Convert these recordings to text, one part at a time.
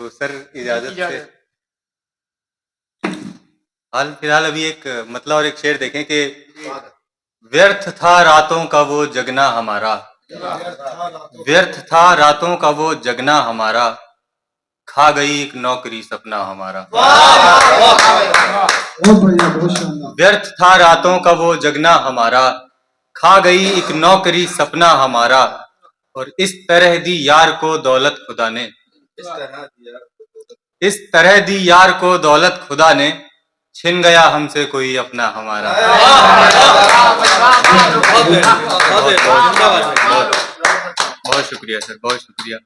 तो सर इजाजत से हाल फिलहाल अभी एक मतलब और एक शेर देखें कि व्यर्थ था रातों का वो जगना हमारा, व्यर्थ था रातों का वो जगना हमारा, खा गई एक नौकरी सपना हमारा। व्यर्थ था रातों का वो जगना हमारा, खा गई एक नौकरी सपना हमारा, और इस तरह दी यार को दौलत खुदा ने, इस तरह दी यार को दौलत खुदा ने, छिन गया हमसे कोई अपना हमारा। बहुत शुक्रिया सर, बहुत शुक्रिया।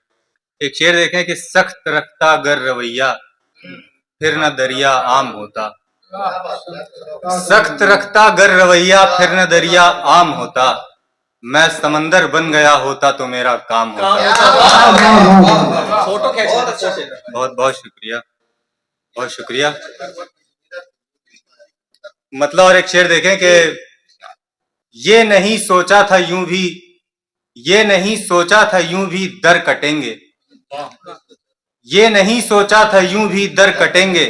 एक शेर देखें कि सख्त रखता गर रवैया, फिर न दरिया आम होता। सख्त रखता गर रवैया, फिर न दरिया आम होता। मैं समंदर बन गया होता तो मेरा काम होता। फोटो बहुत बहुत शुक्रिया, बहुत शुक्रिया। मतलब और एक शेर देखें कि ये नहीं सोचा था यूं भी, ये नहीं सोचा था यूं भी दर कटेंगे, ये नहीं सोचा था यूं भी दर कटेंगे,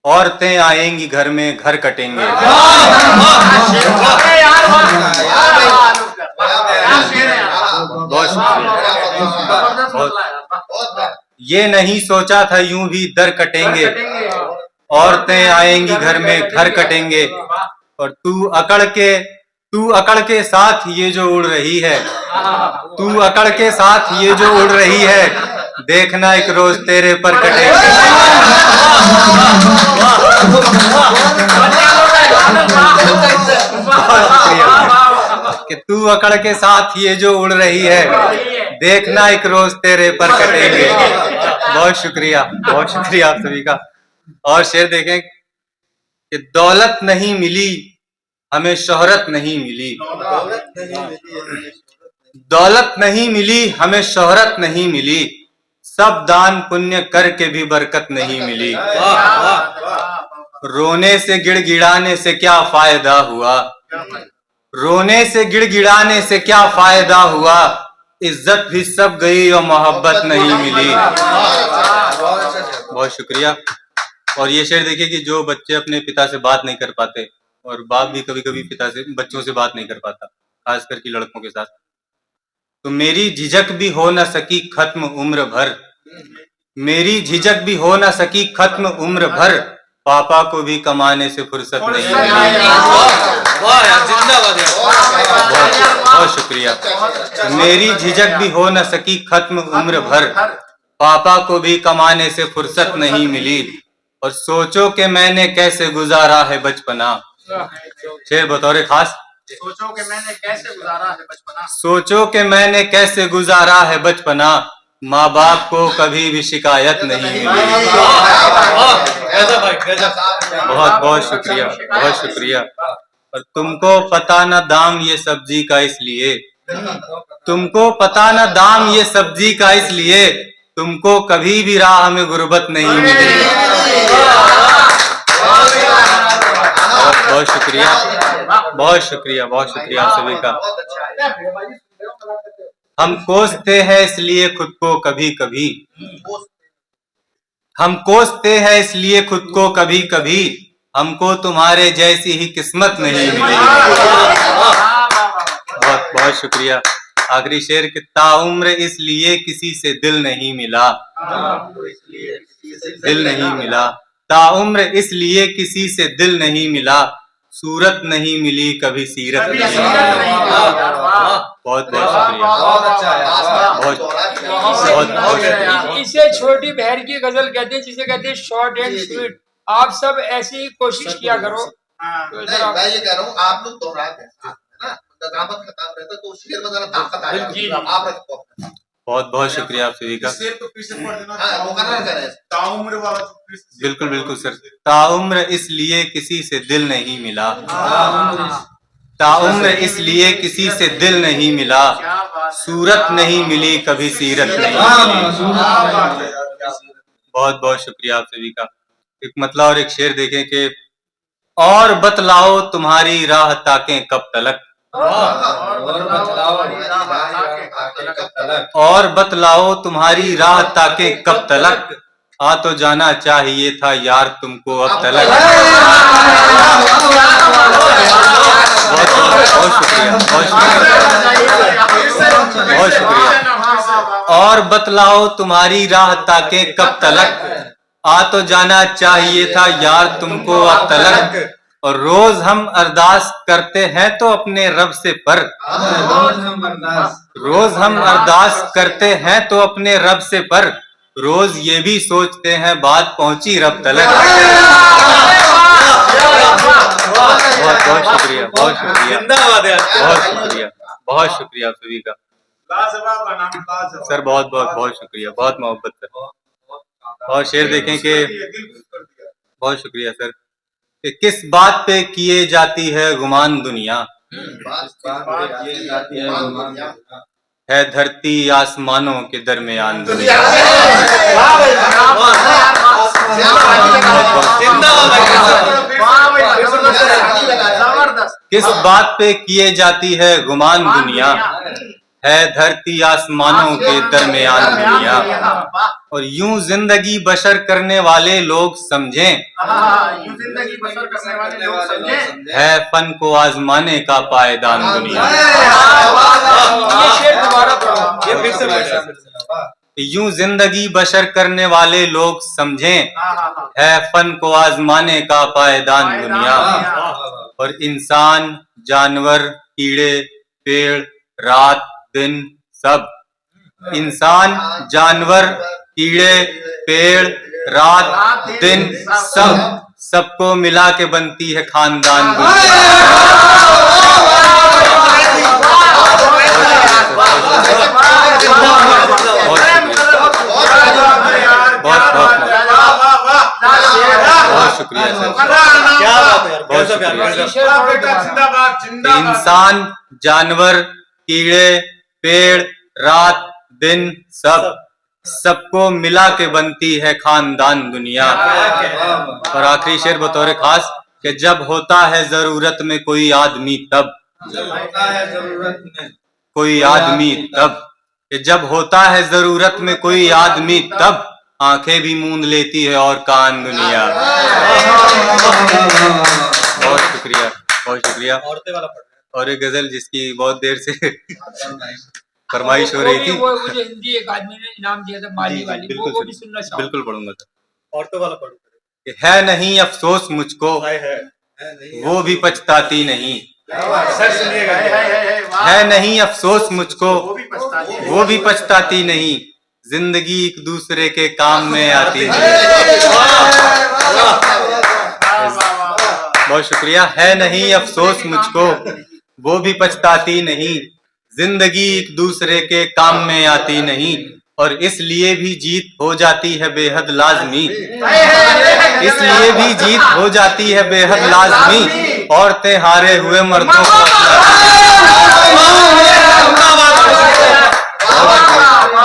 औरतें आएंगी घर में घर कटेंगे। बहुत शुक्रिया। ये नहीं सोचा था यूं भी दर कटेंगे, औरतें आएंगी घर में घर कटेंगे, और तू अकड़ के साथ ये जो उड़ रही है, तू अकड़ के साथ ये जो उड़ रही है, देखना एक रोज तेरे पर कटेंगे। कि तू अकड़ के साथ ये जो उड़ रही है, देखना एक रोज तेरे पर कटेंगे। बहुत शुक्रिया, बहुत शुक्रिया आप सभी का। और शेर देखें कि दौलत नहीं मिली हमें शोहरत नहीं मिली, दौलत नहीं मिली हमें शोहरत नहीं मिली, सब दान पुण्य करके भी बरकत नहीं मिली। रोने से गिड़गिड़ाने से क्या फायदा हुआ, रोने से गिड़गिड़ाने से क्या फायदा हुआ, इज्जत भी सब गई और मोहब्बत नहीं मिली। बहुत शुक्रिया। और ये शेर देखिए कि जो बच्चे अपने पिता से बात नहीं कर पाते, और बाप भी कभी कभी पिता से बच्चों से बात नहीं कर पाता, खास करके लड़कों के साथ, तो मेरी झिझक भी हो न सकी खत्म उम्र भर, मेरी झिझक भी हो न सकी खत्म उम्र भर, पापा को भी कमाने से फुर्सत नहीं मिली। बहुत शुक्रिया। मेरी झिझक भी हो न सकी खत्म उम्र भर, पापा को भी कमाने से फुर्सत नहीं मिली, और सोचो कि मैंने कैसे गुजारा है बचपना। शेर बतौर खास, सोचो कि मैंने कैसे गुजारा है बचपना, सोचो कि मैंने कैसे गुजारा है बचपना, माँ बाप को कभी भी शिकायत नहीं मिली। बहुत बहुत शुक्रिया, बहुत शुक्रिया। और तुमको पता न दाम ये सब्जी का इसलिए, तुमको पता न दाम ये सब्जी का इसलिए, तुमको कभी भी राह में गुर्बत नहीं मिली। बहुत शुक्रिया, बहुत शुक्रिया, बहुत शुक्रिया आप सभी का। हम कोसते हैं इसलिए खुद को कभी कभी, हम कोसते हैं इसलिए खुद को कभी कभी, हमको तुम्हारे जैसी ही किस्मत नहीं मिली। बहुत बहुत शुक्रिया। आखिरी शेर कि ताउम्र इसलिए किसी से दिल नहीं मिला, दिल नहीं मिला, ताउम्र इसलिए किसी से दिल नहीं मिला, सूरत नहीं मिली कभी सीरत नहीं मिली। बहुत बहुत शुक्रिया, बहुत बहुत बहुत शुक्रिया। इसे छोटी बहर की गजल कहते हैं, जिसे कहते हैं शॉर्ट एंड स्वीट। आप सब ऐसी ही कोशिश किया करो। मैं ये कह रहा हूँ, आप लोग दोहराते हैं ना, नदामत खत्म रहता तो शेर में जरा ताकत आ जाती है। आप रखो। बहुत बहुत शुक्रिया आप सभी का। ताउम्र वाला बिल्कुल बिल्कुल सर। ताउम्र इसलिए किसी से दिल नहीं मिला, ताउम्र इसलिए किसी से दिल नहीं मिला, सूरत नहीं मिली कभी सीरत नहीं मिली। बहुत बहुत शुक्रिया आप सभी का। एक मतलब और एक शेर देखें कि और बतलाओ तुम्हारी राह ताकें कब तलक, और बतलाओ तुम्हारी राह ताके कब तलक, आ तो जाना चाहिए था यार तुमको अब तलक। बहुत बहुत शुक्रिया, बहुत शुक्रिया, बहुत शुक्रिया। और बतलाओ तुम्हारी राह ताके कब तलक, आ तो जाना चाहिए था यार तुमको अब तलक। और रोज हम अरदास करते हैं तो अपने रब से पर, रोज हम अरदास करते हैं तो अपने रब से पर, रोज ये भी सोचते हैं बात पहुंची रब तलक। बहुत बहुत शुक्रिया, बहुत शुक्रिया, बहुत शुक्रिया, बहुत शुक्रिया आप सभी का सर, बहुत बहुत बहुत शुक्रिया, बहुत मोहब्बत सर। और शेर देखें कि बहुत शुक्रिया सर कि किस बात पे किए जाती है गुमान दुनिया, है धरती आसमानों के दरमियान दुनिया। किस बात पे किए जाती है गुमान दुनिया, है धरती आसमानों के दरमियान दुनिया। और यूं जिंदगी बशर करने वाले लोग समझें, यूं जिंदगी बसर करने वाले लोग समझें, है फन को आजमाने का पायदान दुनिया। ये शेर दोबारा पढ़ो, ये फिर से पढ़ो। यूं जिंदगी बशर करने वाले लोग समझें, है फन को आजमाने का पायदान दुनिया। और इंसान, जानवर, कीड़े, पेड़, रात दिन सब, इंसान, जानवर, कीड़े, पेड़, रात दिन सब, सबको मिला के बनती है खानदान दुनिया। बहुत शुक्रिया सर, क्या बात है, बहुत शुक्रिया। इंसान, जानवर, कीड़े, पेड़, रात दिन सब, सबको मिला के बनती है खानदान दुनिया। और आखिरी शेर बतौर खास कि जब होता है जरूरत में कोई आदमी तब, कोई आदमी तब, कि जब होता है जरूरत में कोई आदमी तब, आंखें भी मूंद लेती है और कान दुनिया। बहुत शुक्रिया, बहुत शुक्रिया। और एक गजल जिसकी बहुत देर से फरमाइश हो रही थी, वो जो हिंदी एक आदमी ने इनाम दिया था माली वाली, वो भी सुनना चाहूंगा। बिल्कुल पढ़ूंगा सर। औरतों वाला पढ़ूंगा। है नहीं अफसोस मुझको, वो भी पछताती नहीं, सर सुनिएगा, है नहीं अफसोस मुझको, वो भी पछताती नहीं, जिंदगी एक दूसरे के काम में आती है। बहुत शुक्रिया। है नहीं अफसोस मुझको, वो भी पछताती नहीं, जिंदगी एक दूसरे के काम में आती नहीं। और इसलिए भी जीत हो जाती है बेहद लाजमी, इसलिए भी जीत हो जाती है बेहद लाजमी, औरतें हारे हुए मर्दों को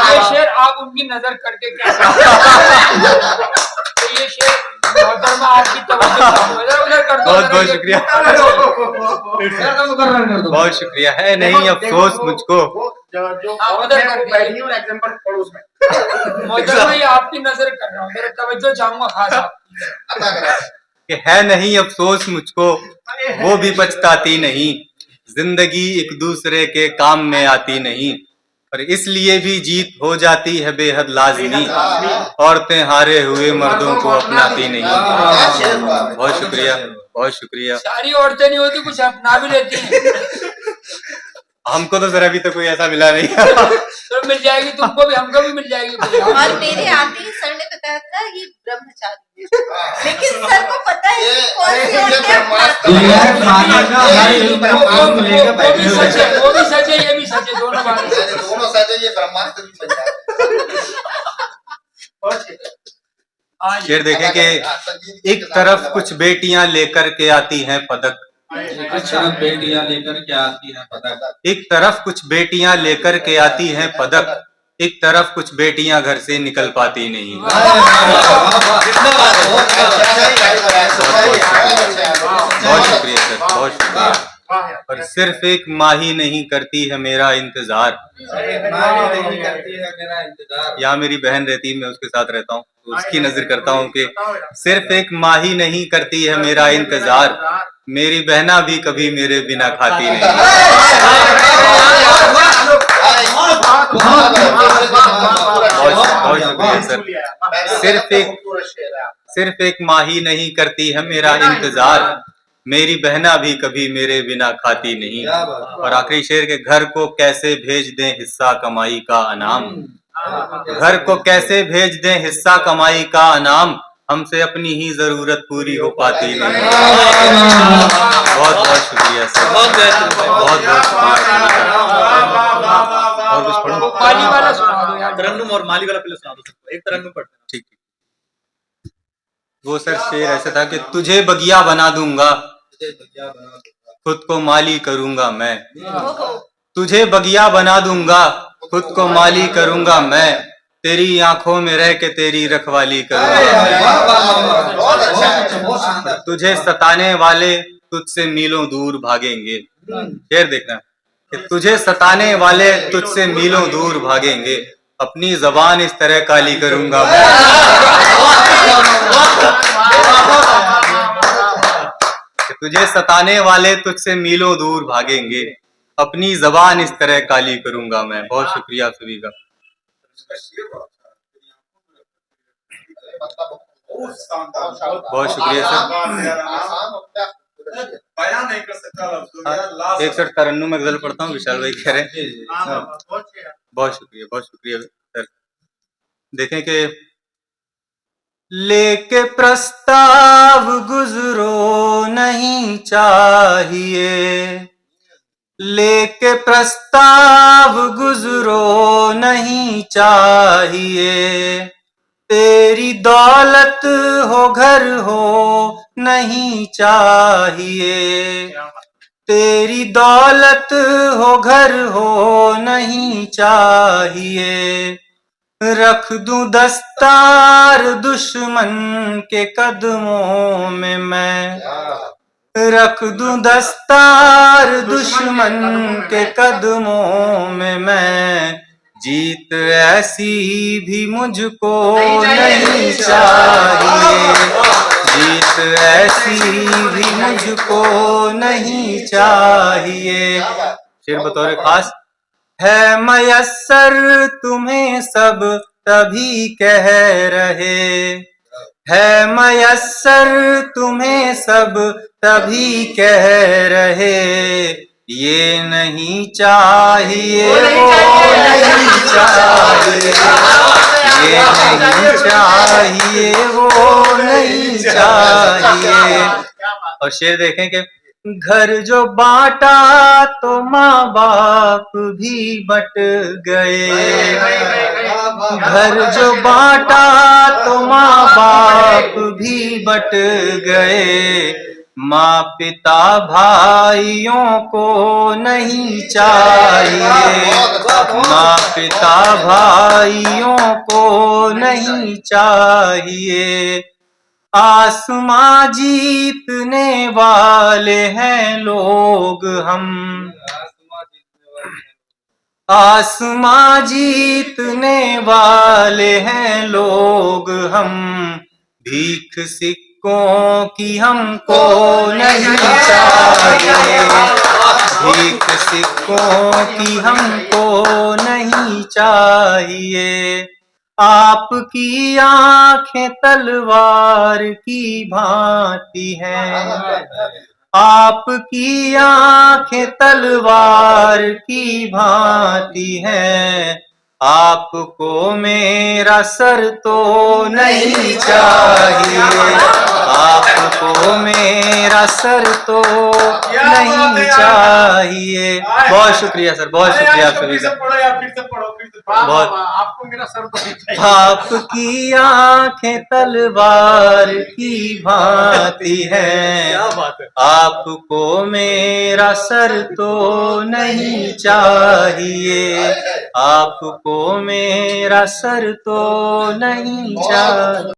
ये शेर आप उनकी नजर करके कैसे तो ये शेर मोहतरमा आपकी तवज्जो उधर कर दो। बहुत बहुत शुक्रिया, बहुत शुक्रिया। है नहीं अफसोस मुझको, मोहतरमा ये आपकी नजर कर रहा हूँ, मेरा तवज्जो चाहूंगा खास आपकी। कि है नहीं अफसोस मुझको, वो भी पछताती नहीं, जिंदगी एक दूसरे के काम में आती नहीं। और इसलिए भी जीत हो जाती है बेहद लाजमी, औरतें हारे हुए मर्दों को अपनाती नहीं। बहुत शुक्रिया, बहुत शुक्रिया। सारी औरतें नहीं होती, कुछ अपना भी लेती हैं। हमको तो सर अभी तक कोई ऐसा मिला नहीं। तो मिल जाएगी तुमको भी, हमको भी मिल जाएगी। और मेरे आते ही सर ने बताया था ये ब्रह्मचारी है, लेकिन सर को पता है कि कौन सी वो भी सच है, वो भी सच है, ये भी सच है, दोनों बातें दोनों सच है, ये ब्रह्मास्त्र भी सच है। शेर देखें कि एक तरफ कुछ बेटियां लेकर के आती हैं पदक, बेटियां लेकर के आती हैं पदक, एक तरफ कुछ बेटियां लेकर के आती हैं पदक, एक तरफ कुछ बेटियां घर से निकल पाती नहीं। बहुत शुक्रिया सर, बहुत शुक्रिया। और सिर्फ एक माँ ही नहीं करती है मेरा इंतजार। माली नहीं करती है मेरा इंतजार। यहाँ मेरी बहन रहती है, मैं उसके साथ रहता हूँ, तो उसकी नजर करता हूँ कि सिर्फ एक माँ ही नहीं करती है मेरा इंतजार, मेरी बहना भी कभी मेरे बिना खाती नहीं। बहुत शुक्रिया सर। सिर्फ एक माँ ही नहीं करती है मेरा इंतजार, मेरी बहना भी कभी मेरे बिना खाती नहीं। और आखिरी शेर के, घर को कैसे भेज दें हिस्सा कमाई का अनाम, घर को कैसे भेज दें हिस्सा कमाई का अनाम, हमसे अपनी ही जरूरत पूरी हो पाती नहीं। बहुत बहुत शुक्रिया सर, बहुत बहुत शुक्रिया। और कुछ पढ़ो? माली वाला सुना दो यार। तरन्नुम और माली वाला पहले सुना दो सबको, एक तरन्नुम पढ़ते हैं। ठीक है। वो सर शेर ऐसा था कि तुझे बगिया बना दूंगा, खुद को माली करूंगा मैं, तुझे बगिया बना दूंगा, खुद को माली करूंगा मैं, तेरी आंखों में रह के तेरी रखवाली करूंगा। बहुत अच्छा, तुझे सताने वाले तुझसे मीलों दूर भागेंगे। शेर देखना कि तुझे सताने वाले तुझसे मीलों दूर भागेंगे, अपनी जबान इस तरह काली करूंगा मैं। तुझे सताने वाले तुझसे मीलों दूर भागेंगे, अपनी जबान इस तरह काली करूंगा मैं। बहुत शुक्रिया आप सभी का। बहुत शुक्रिया सर। बयान नहीं कर सकता लफ्जों में। एक सर तरन्नुम में गजल पढ़ता हूँ, विशाल भाई कह रहे हैं। बहुत शुक्रिया सर। देखें कि लेके प्रस्ताव गुजरो नहीं चाहिए, लेके प्रस्ताव गुजरो नहीं चाहिए, तेरी दौलत हो घर हो नहीं चाहिए, तेरी दौलत हो घर हो नहीं चाहिए, रख दूं दस्तार दुश्मन के कदमों में मैं, रख दूं दस्तार दुश्मन के कदमों में मैं, जीत ऐसी भी मुझको नहीं चाहिए, जीत ऐसी भी मुझको नहीं चाहिए। शेर बतौर खास, है मयस्सर तुम्हें सब तभी कह रहे, है मयस्सर तुम्हें सब तभी कह रहे, ये नहीं चाहिए वो नहीं चाहिए, ये नहीं चाहिए वो नहीं चाहिए। और शेर देखें कि घर जो बांटा तो माँ बाप भी बट गए, घर जो बांटा तो माँ बाप भी बट गए, माँ पिता भाइयों को नहीं चाहिए, माँ पिता भाइयों को नहीं चाहिए, आसमां जीतने वाले हैं लोग हम, आसमां जीतने वाले हैं लोग हम, भीख सिक्कों की हमको नहीं चाहिए, भीख सिक्कों की हमको नहीं चाहिए, आपकी आंखें तलवार की भांति हैं, आपकी आंखें तलवार की भांति हैं, आपको मेरा सर तो नहीं चाहिए, आपको मेरा सर तो नहीं चाहिए। बहुत शुक्रिया सर, बहुत शुक्रिया आप सभी का। बहुत, आपको मेरा सर तो नहीं चाहिए। आपकी आंखें तलवार की भांति हैं, आपको मेरा सर तो नहीं चाहिए, आपको मेरा सर तो नहीं चाहिए।